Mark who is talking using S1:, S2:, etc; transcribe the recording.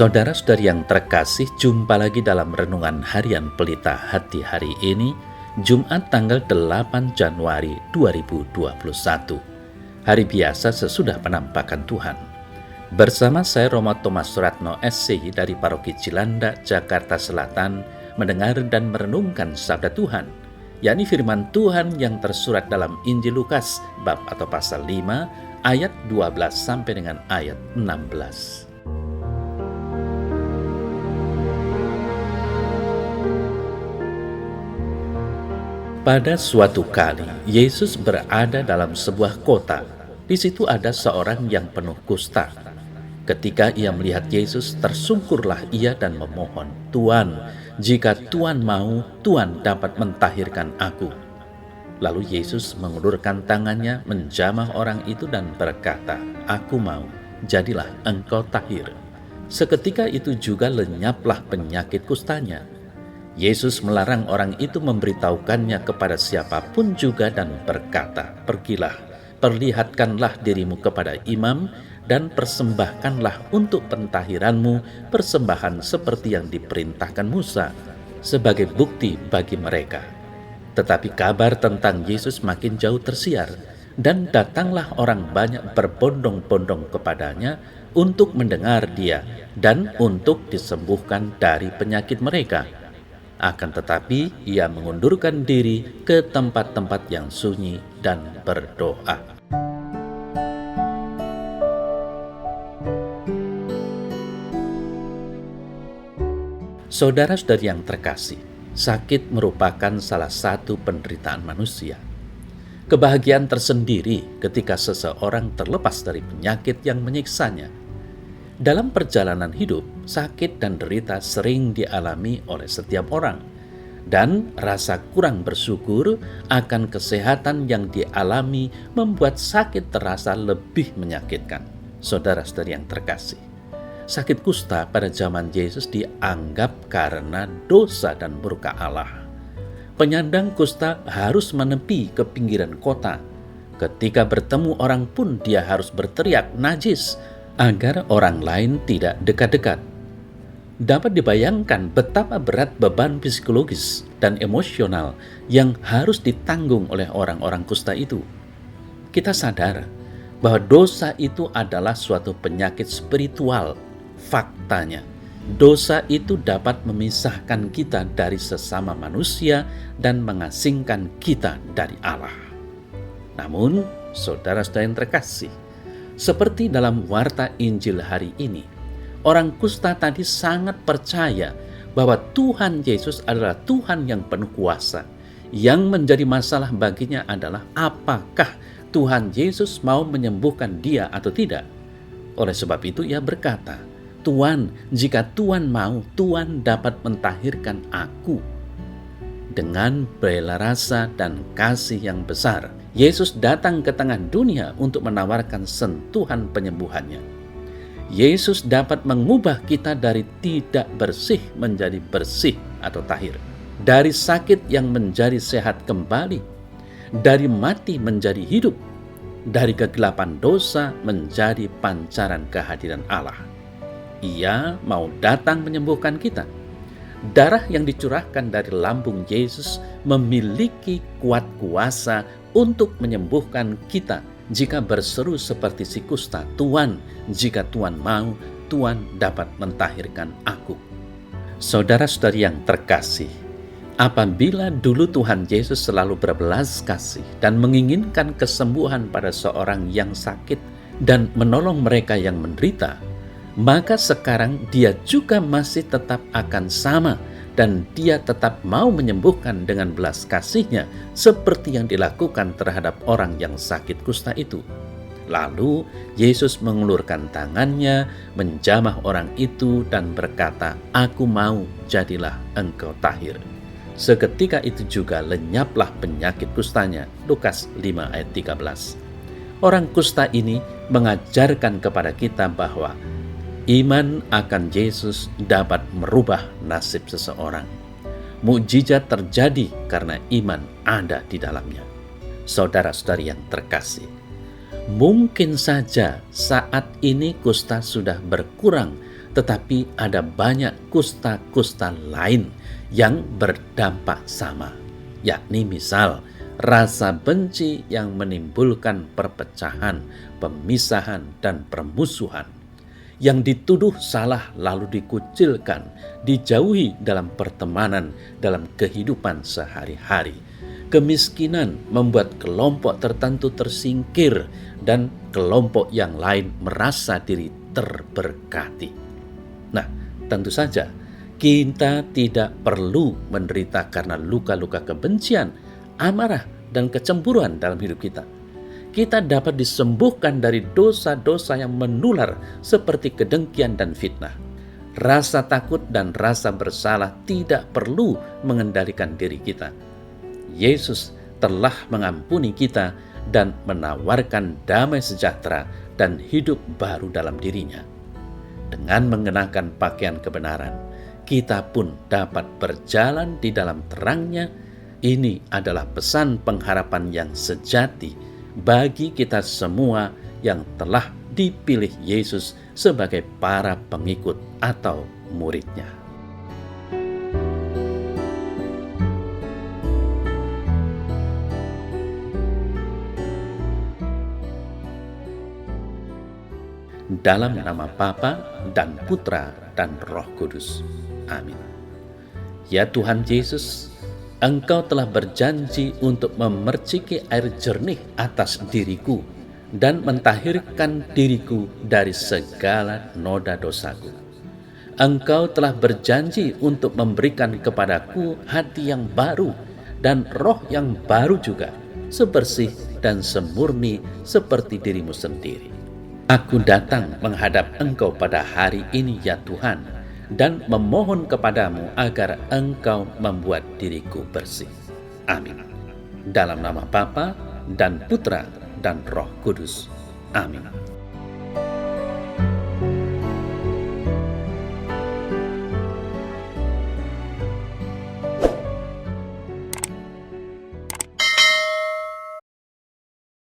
S1: Saudara-saudari yang terkasih, jumpa lagi dalam Renungan Harian Pelita Hati hari ini, Jumat tanggal 8 Januari 2021. Hari biasa sesudah penampakan Tuhan. Bersama saya Romo Thomas Suratno SCI dari Paroki Cilandak, Jakarta Selatan, mendengar dan merenungkan sabda Tuhan, yakni firman Tuhan yang tersurat dalam Injil Lukas, bab atau pasal 5, ayat 12 sampai dengan ayat 16. Pada suatu kali, Yesus berada dalam sebuah kota. Di situ ada seorang yang penuh kusta. Ketika ia melihat Yesus, tersungkurlah ia dan memohon, "Tuan, jika Tuan mau, Tuan dapat mentahirkan aku." Lalu Yesus mengulurkan tangannya, menjamah orang itu dan berkata, "Aku mau, jadilah engkau tahir." Seketika itu juga lenyaplah penyakit kustanya. Yesus melarang orang itu memberitahukannya kepada siapapun juga dan berkata, "Pergilah, perlihatkanlah dirimu kepada imam dan persembahkanlah untuk pentahiranmu persembahan seperti yang diperintahkan Musa sebagai bukti bagi mereka." Tetapi kabar tentang Yesus makin jauh tersiar, dan datanglah orang banyak berbondong-bondong kepadanya untuk mendengar dia dan untuk disembuhkan dari penyakit mereka. Akan tetapi ia mengundurkan diri ke tempat-tempat yang sunyi dan berdoa. Saudara-saudari yang terkasih, sakit merupakan salah satu penderitaan manusia. Kebahagiaan tersendiri ketika seseorang terlepas dari penyakit yang menyiksanya. Dalam perjalanan hidup, sakit dan derita sering dialami oleh setiap orang, dan rasa kurang bersyukur akan kesehatan yang dialami membuat sakit terasa lebih menyakitkan. Saudara-saudari yang terkasih, sakit kusta pada zaman Yesus dianggap karena dosa dan murka Allah. Penyandang kusta harus menepi ke pinggiran kota. Ketika bertemu orang pun dia harus berteriak najis, agar orang lain tidak dekat-dekat. Dapat dibayangkan betapa berat beban psikologis dan emosional yang harus ditanggung oleh orang-orang kusta itu. Kita sadar bahwa dosa itu adalah suatu penyakit spiritual. Faktanya, dosa itu dapat memisahkan kita dari sesama manusia dan mengasingkan kita dari Allah. Namun, saudara-saudara yang terkasih, seperti dalam warta Injil hari ini, orang kusta tadi sangat percaya bahwa Tuhan Yesus adalah Tuhan yang penuh kuasa. Yang menjadi masalah baginya adalah apakah Tuhan Yesus mau menyembuhkan dia atau tidak. Oleh sebab itu ia berkata, "Tuan, jika Tuan mau, Tuan dapat mentahirkan aku." Dengan bela rasa dan kasih yang besar, Yesus datang ke tengah dunia untuk menawarkan sentuhan penyembuhannya. Yesus dapat mengubah kita dari tidak bersih menjadi bersih atau tahir, dari sakit yang menjadi sehat kembali, dari mati menjadi hidup, dari kegelapan dosa menjadi pancaran kehadiran Allah. Ia mau datang menyembuhkan kita. Darah yang dicurahkan dari lambung Yesus memiliki kuat kuasa untuk menyembuhkan kita jika berseru seperti si kusta, "Tuan, jika Tuan mau, Tuan dapat mentahirkan aku." Saudara-saudari yang terkasih, apabila dulu Tuhan Yesus selalu berbelas kasih dan menginginkan kesembuhan pada seorang yang sakit dan menolong mereka yang menderita, maka sekarang dia juga masih tetap akan sama, dan dia tetap mau menyembuhkan dengan belas kasihnya seperti yang dilakukan terhadap orang yang sakit kusta itu. Lalu Yesus mengulurkan tangannya, menjamah orang itu dan berkata, "Aku mau, jadilah engkau tahir." Seketika itu juga lenyaplah penyakit kustanya. Lukas 5 ayat 13. Orang kusta ini mengajarkan kepada kita bahwa iman akan Yesus dapat merubah nasib seseorang. Mukjizat terjadi karena iman ada di dalamnya. Saudara-saudari yang terkasih, mungkin saja saat ini kusta sudah berkurang tetapi ada banyak kusta-kusta lain yang berdampak sama, yakni misal rasa benci yang menimbulkan perpecahan, pemisahan, dan permusuhan, yang dituduh salah lalu dikucilkan, dijauhi dalam pertemanan, dalam kehidupan sehari-hari. Kemiskinan membuat kelompok tertentu tersingkir dan kelompok yang lain merasa diri terberkati. Nah, tentu saja kita tidak perlu menderita karena luka-luka kebencian, amarah, dan kecemburuan dalam hidup kita. Kita dapat disembuhkan dari dosa-dosa yang menular seperti kedengkian dan fitnah. Rasa takut dan rasa bersalah tidak perlu mengendalikan diri kita. Yesus telah mengampuni kita dan menawarkan damai sejahtera dan hidup baru dalam dirinya. Dengan mengenakan pakaian kebenaran, kita pun dapat berjalan di dalam terangnya. Ini adalah pesan pengharapan yang sejati bagi kita semua yang telah dipilih Yesus sebagai para pengikut atau muridnya. Dalam nama Bapa dan Putra dan Roh Kudus. Amin. Ya Tuhan Yesus, Engkau telah berjanji untuk memerciki air jernih atas diriku dan mentahirkan diriku dari segala noda dosaku. Engkau telah berjanji untuk memberikan kepadaku hati yang baru dan roh yang baru juga, sebersih dan semurni seperti dirimu sendiri. Aku datang menghadap Engkau pada hari ini ya Tuhan, dan memohon kepadamu agar Engkau membuat diriku bersih. Amin. Dalam nama Bapa dan Putra dan Roh Kudus. Amin.